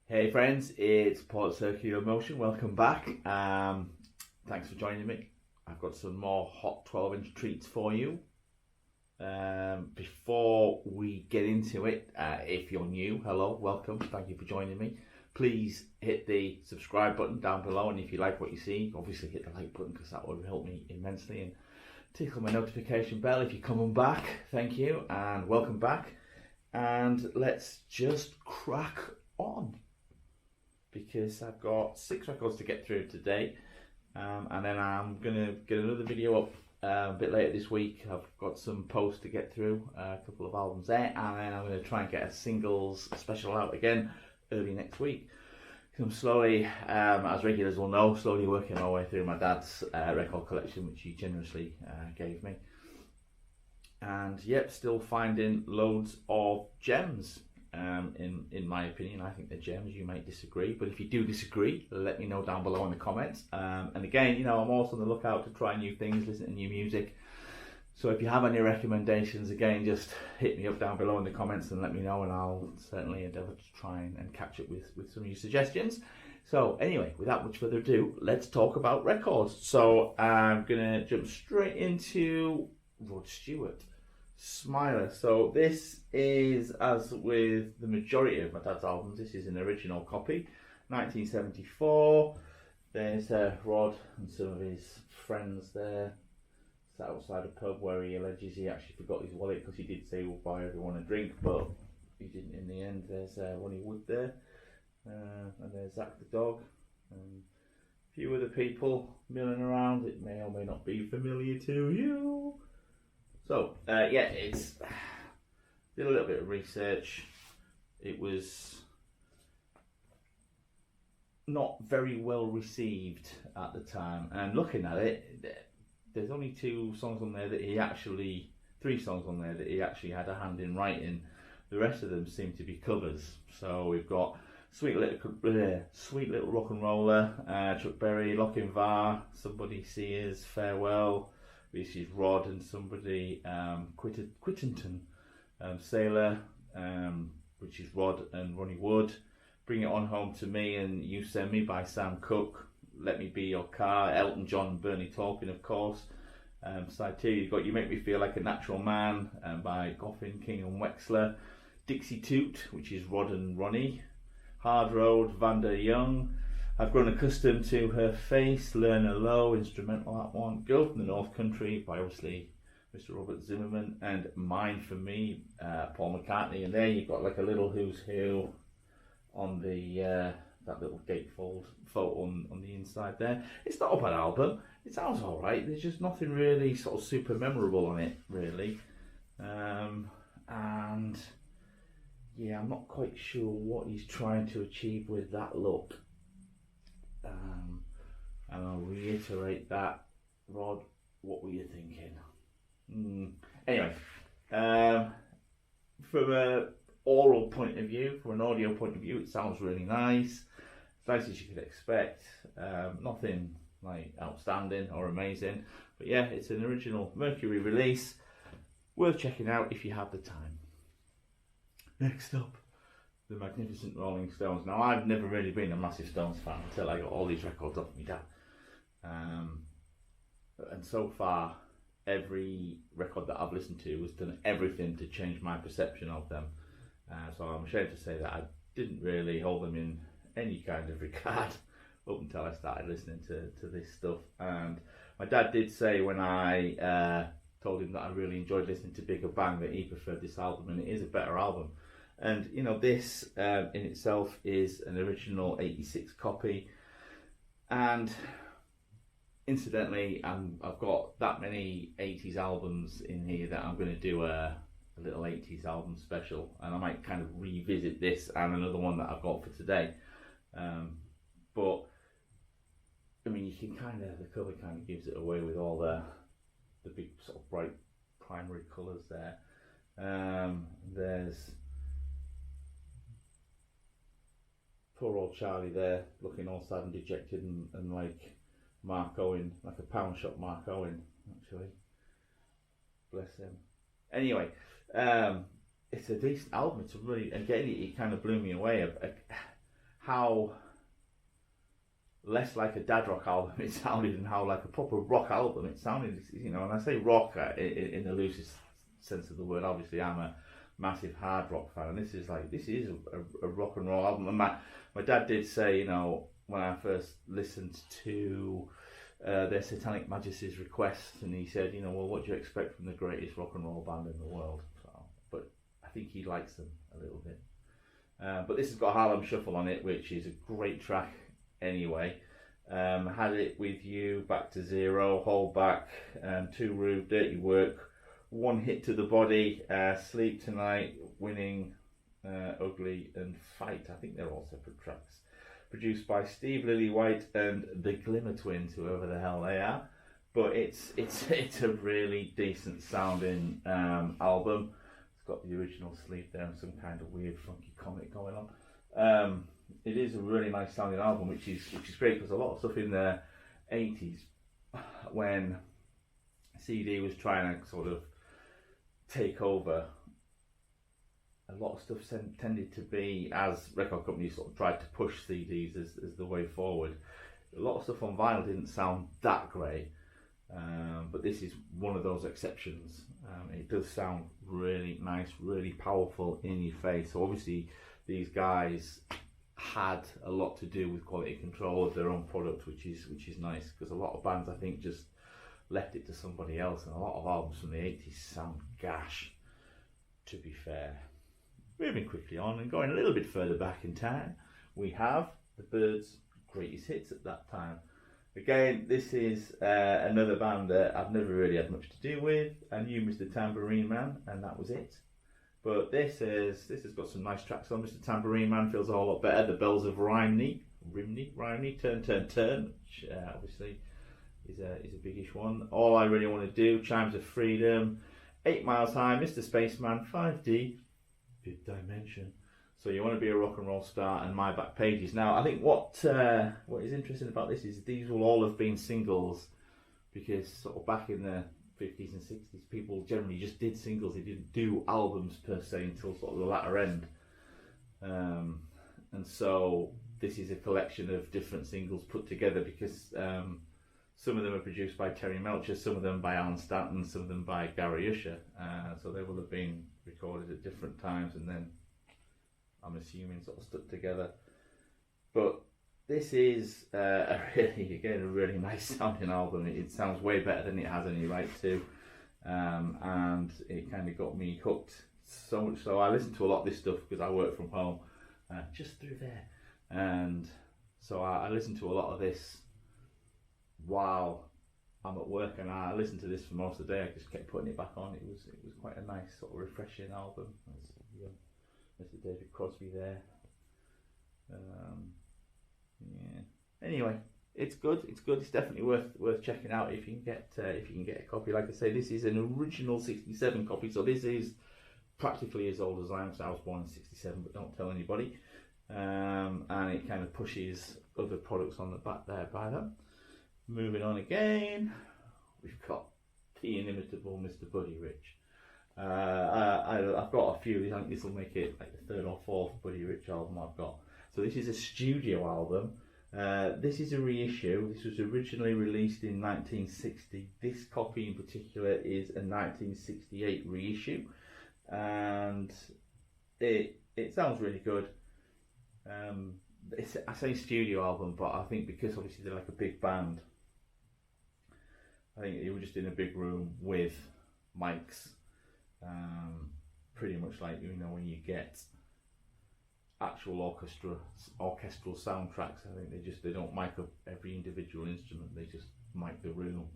Hey friends, it's Paul at Circular Motion. Welcome back. Thanks for joining me. I've got some more hot 12-inch treats for you. Before we get into it, if you're new, hello, welcome. Thank you for joining me. Please hit the subscribe button down below, and if you like what you see, obviously hit the like button because that would help me immensely. And tickle my notification bell if you're coming back. Thank you and welcome back. And let's just crack on, because I've got 6 records to get through today, and then I'm gonna get another video up a bit later this week. I've got some posts to get through, a couple of albums there, and then I'm going to try and get a singles special out again early next week. I'm slowly, as regulars will know, slowly working my way through my dad's record collection, which he generously gave me. And yep, still finding loads of gems. In my opinion, I think they're gems. You might disagree, but if you do disagree, let me know down below in the comments. And again, you know, I'm also on the lookout to try new things, listen to new music. So if you have any recommendations, again, just hit me up down below in the comments and let me know, and I'll certainly endeavour to try and catch up with some of your suggestions. So anyway, without much further ado, let's talk about records. So I'm gonna jump straight into Stewart Smiler. So this is, as with the majority of my dad's albums, this is an original copy, 1974. There's Rod and some of his friends there, sat outside a pub where he alleges he actually forgot his wallet, because he did say he would buy everyone a drink, but he didn't in the end. There's Ronnie Wood there, and there's Zach the dog, and a few other people milling around. It may or may not be familiar to you. So, yeah, did a little bit of research. It was not very well received at the time, and looking at it, there's only 2 songs on there that he actually, 3 songs on there that he actually had a hand in writing. The rest of them seem to be covers. So we've got Sweet Little Rock and Roller, Chuck Berry, Locking Var, Somebody Sears, Farewell. This is Rod and somebody, Quittenton, Sailor, which is Rod and Ronnie Wood. Bring It On Home to Me and You Send Me by Sam Cooke. Let Me Be Your Car, Elton John and Bernie Taupin, of course. Side 2, you've got You Make Me Feel Like a Natural Man by Goffin, King and Wexler. Dixie Toot, which is Rod and Ronnie. Hard Road, Vanda Young. I've Grown Accustomed to Her Face, Learn Her Low, instrumental that one. Girl from the North Country by obviously Mr. Robert Zimmerman, and Mine for Me, Paul McCartney. And there you've got like a little who's who on the that little gatefold photo on the inside there. It's not a bad album. It sounds all right. There's just nothing really sort of super memorable on it, really. And yeah, I'm not quite sure what he's trying to achieve with that look. And I'll reiterate that. Rod, what were you thinking? Anyway, from an oral point of view, from an audio point of view, it sounds really nice. As nice as you could expect. Nothing like outstanding or amazing, but yeah, it's an original Mercury release, worth checking out if you have the time. Next up, the Magnificent Rolling Stones. Now, I've never really been a massive Stones fan until I got all these records off my dad. And so far, every record that I've listened to has done everything to change my perception of them. So I'm ashamed to say that I didn't really hold them in any kind of regard up until I started listening to this stuff. And my dad did say, when I told him that I really enjoyed listening to Bigger Bang, that he preferred this album, and it is a better album. And you know, this in itself is an original 86 copy, and incidentally, I've got that many 80s albums in here that I'm going to do a little 80s album special, and I might kind of revisit this and another one that I've got for today. But I mean, you can kind of, the cover kind of gives it away with all the big sort of bright primary colours there. There's poor old Charlie there, looking all sad and dejected, and like Mark Owen, like a pound shop Mark Owen, actually. Bless him. Anyway, it's a decent album. It's a really, again, it kind of blew me away. how less like a dad rock album it sounded and how like a proper rock album it sounded, you know. And I say rock in the loosest sense of the word. Obviously I'm a massive hard rock fan, and this is a rock and roll album. And my dad did say, you know, when I first listened to their Satanic Majesty's Request, and he said, you know, well, what do you expect from the greatest rock and roll band in the world? So, but I think he likes them a little bit. But this has got Harlem Shuffle on it, which is a great track anyway. Had It With You, Back to Zero, Hold Back, Too Rude, Dirty Work, One Hit to the Body, Sleep Tonight, Winning, Ugly, and Fight. I think they're all separate tracks. Produced by Steve Lillywhite and the Glimmer Twins, whoever the hell they are. But it's a really decent sounding album. It's got the original sleeve there and some kind of weird funky comic going on. It is a really nice sounding album, which is great, because a lot of stuff in the 80s, when CD was trying to sort of take over, a lot of stuff tended to be, as record companies sort of tried to push CDs as the way forward, a lot of stuff on vinyl didn't sound that great, but this is one of those exceptions. It does sound really nice, really powerful in your face. So obviously these guys had a lot to do with quality control of their own product, which is nice, because a lot of bands I think just left it to somebody else, and a lot of albums from the 80s sound gash, to be fair. Moving quickly on and going a little bit further back in time, we have the Byrds' greatest hits at that time. Again, this is another band that I've never really had much to do with. I knew Mr. Tambourine Man, and that was it. But this has got some nice tracks on. Mr. Tambourine Man feels a whole lot better. The Bells of Rhymney, Turn, Turn, Turn, which obviously is a biggish one. All I Really Want to Do, Chimes of Freedom, 8 Miles High, Mr. Spaceman, 5D, Fifth Dimension. So You Want to Be a Rock and Roll Star, and My Back Pages. Now, I think what is interesting about this is these will all have been singles, because sort of back in the 50s and 60s, people generally just did singles. They didn't do albums per se until sort of the latter end. And so this is a collection of different singles put together, because some of them are produced by Terry Melcher, some of them by Alan Stanton, some of them by Gary Usher. So they will have been recorded at different times, and then I'm assuming sort of stuck together. But this is a really nice sounding album. It sounds way better than it has any right to, and it kind of got me hooked. So much so I listen to a lot of this stuff because I work from home, just through there, and so I listen to a lot of this while I'm at work, and I listened to this for most of the day. I just kept putting it back on. It was quite a nice sort of refreshing album. Mr. David Crosby there. Yeah. Anyway, it's good. It's definitely worth checking out if you can get a copy. Like I say, this is an original '67 copy, so this is practically as old as I am. So I was born in '67, but don't tell anybody. And it kind of pushes other products on the back there by them. Moving on again, we've got the inimitable Mr. Buddy Rich. I've got a few. I think this will make it like the third or fourth Buddy Rich album I've got. So this is a studio album. This is a reissue. This was originally released in 1960. This copy in particular is a 1968 reissue, and it sounds really good. I say studio album, but I think because obviously they're like a big band, I think they were just in a big room with mics, pretty much like, you know, when you get actual orchestral soundtracks. I think they don't mic up every individual instrument. They just mic the room,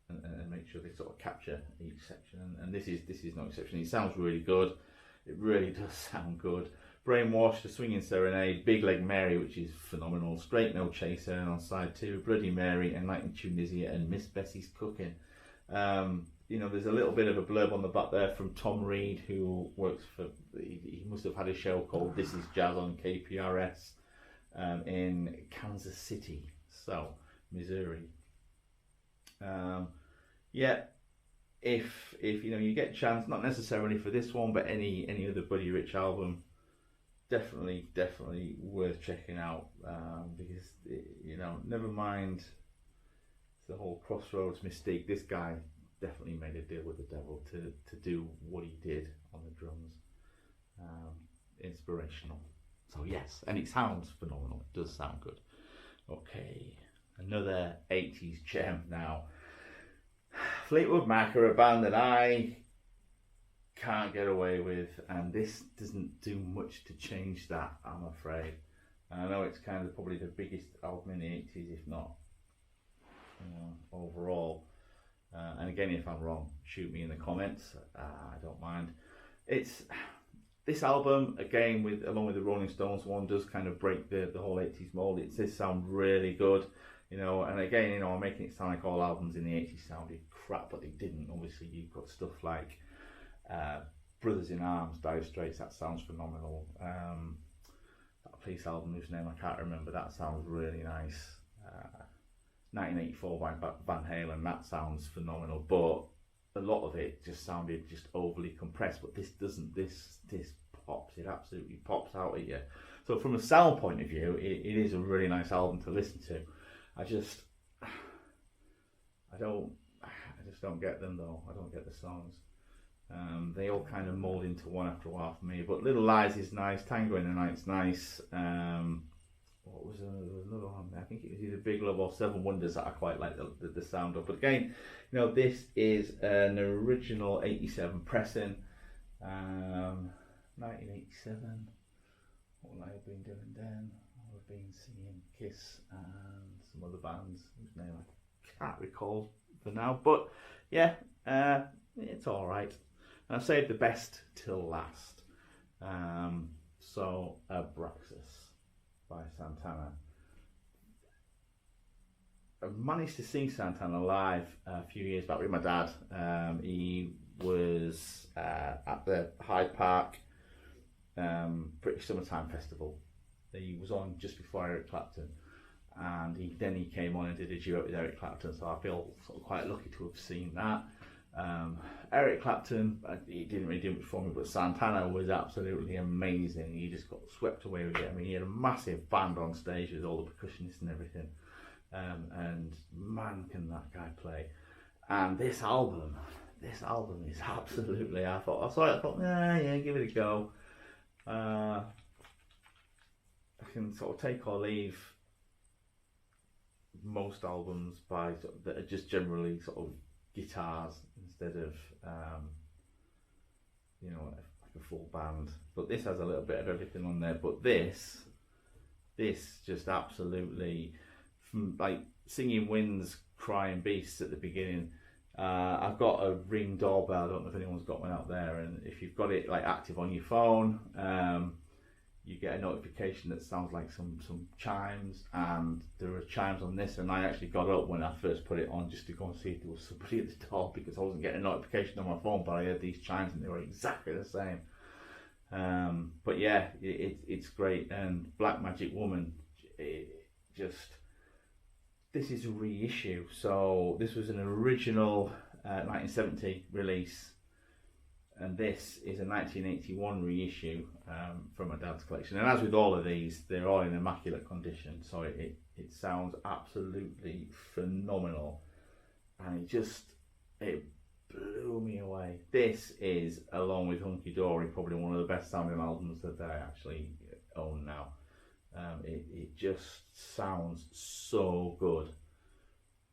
and make sure they sort of capture each section. And this is no exception. It sounds really good. It really does sound good. Brainwashed, The Swinging Serenade, Big Leg Mary, which is phenomenal, Straight No Chaser, and on side 2, Bloody Mary, Enlightened Tunisia, and Miss Bessie's Cooking. You know, there's a little bit of a blurb on the back there from Tom Reed, who works for, he must have had a show called This Is Jazz on KPRS in Kansas City, so Missouri. Yeah, if you know, you get a chance, not necessarily for this one, but any other Buddy Rich album, definitely worth checking out, because never mind the whole Crossroads mystique. This guy definitely made a deal with the devil to do what he did on the drums. Inspirational. So yes, and it sounds phenomenal. It does sound good. Okay, another 80s gem now. Fleetwood Mac are a band that I can't get away with, and this doesn't do much to change that, I'm afraid. And I know it's kind of probably the biggest album in the 80s, if not overall. And again, if I'm wrong, shoot me in the comments. I don't mind. It's this album again, along with the Rolling Stones one, does kind of break the whole 80s mold. It does sound really good, and again, I'm making it sound like all albums in the 80s sounded crap, but they didn't. Obviously, you've got stuff like Brothers in Arms, Dire Straits, that sounds phenomenal. That Police album, whose name I can't remember, that sounds really nice. 1984 by Van Halen, that sounds phenomenal, but a lot of it just sounded just overly compressed. But this doesn't. This pops. It absolutely pops out at you. So from a sound point of view, it is a really nice album to listen to. I just don't get them though. I don't get the songs. They all kind of mold into one after a while for me. But Little Lies is nice. Tango in the Night's nice. What was another one? I think it was either Big Love or Seven Wonders that I quite like the sound of. But again, this is an original 87 pressing. 1987. What have I been doing then? I've been singing Kiss and some other bands whose name I can't recall for now. But yeah, it's all right. And I've saved the best till last. So Abraxas by Santana. I managed to see Santana live a few years back with my dad. He was at the Hyde Park British Summertime Festival. He was on just before Eric Clapton, and he came on and did a duet with Eric Clapton, so I feel sort of quite lucky to have seen that. Eric Clapton, he didn't really do much for me, but Santana was absolutely amazing. He just got swept away with it. I mean, he had a massive band on stage with all the percussionists and everything, and man, can that guy play. And this album is absolutely, I thought, yeah, give it a go. I can sort of take or leave most albums that are just generally sort of guitars instead of like a full band. But this has a little bit of everything on there. But this just absolutely, from like Singing Winds, Crying Beasts at the beginning. I've got a Ring doorbell. I don't know if anyone's got one out there, and if you've got it like active on your phone, you get a notification that sounds like some chimes, and there are chimes on this, and I actually got up when I first put it on just to go and see if there was somebody at the door, because I wasn't getting a notification on my phone, but I heard these chimes and they were exactly the same. But yeah, it's great. And Black Magic Woman, this is a reissue. So this was an original 1970 release, and this is a 1981 reissue from my dad's collection. And as with all of these, they're all in immaculate condition, so it sounds absolutely phenomenal, and it blew me away. This is, along with Hunky Dory, probably one of the best sounding albums that I actually own now. It just sounds so good.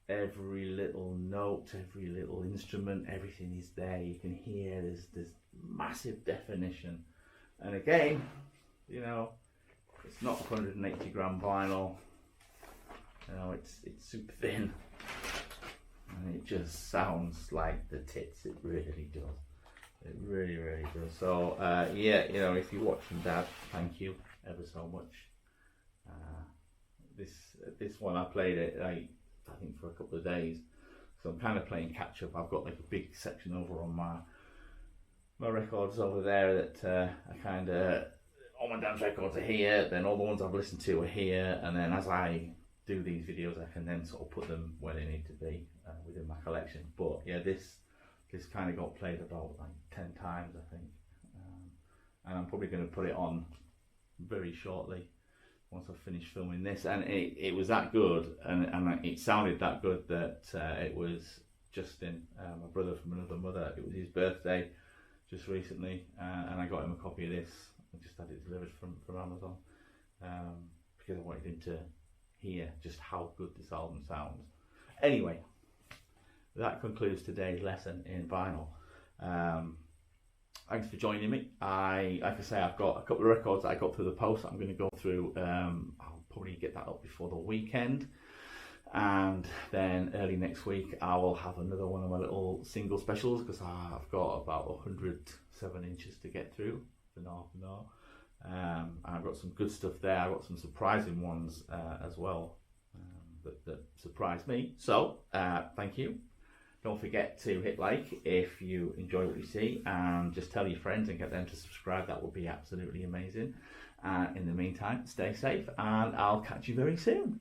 Every little note, every little instrument, everything is there. You can hear there's massive definition. And again, it's not 180 gram vinyl. It's super thin, and it just sounds like the tits. It really does. It really, really does. So yeah, if you're watching, Dad, thank you ever so much. This one I played it I think for a couple of days, so I'm kind of playing catch up. I've got like a big section over on my records over there that I kind of, all my dad's records are here, then all the ones I've listened to are here, and then as I do these videos I can then sort of put them where they need to be within my collection. But yeah, this kind of got played about like 10 times I think, and I'm probably going to put it on very shortly once I finished filming this, and it was that good, and it sounded that good that it was Justin, my brother from another mother. It was his birthday just recently, and I got him a copy of this. I just had it delivered from Amazon because I wanted him to hear just how good this album sounds. Anyway, that concludes today's lesson in vinyl. Thanks for joining me. Like I say, I've got a couple of records that I got through the post. I'm going to go through. I'll probably get that up before the weekend, and then early next week I will have another one of my little single specials because I've got about 107 inches to get through for now. I've got some good stuff there. I've got some surprising ones as well that surprised me. So thank you. Don't forget to hit like if you enjoy what you see, and just tell your friends and get them to subscribe. That would be absolutely amazing. In the meantime, stay safe, and I'll catch you very soon.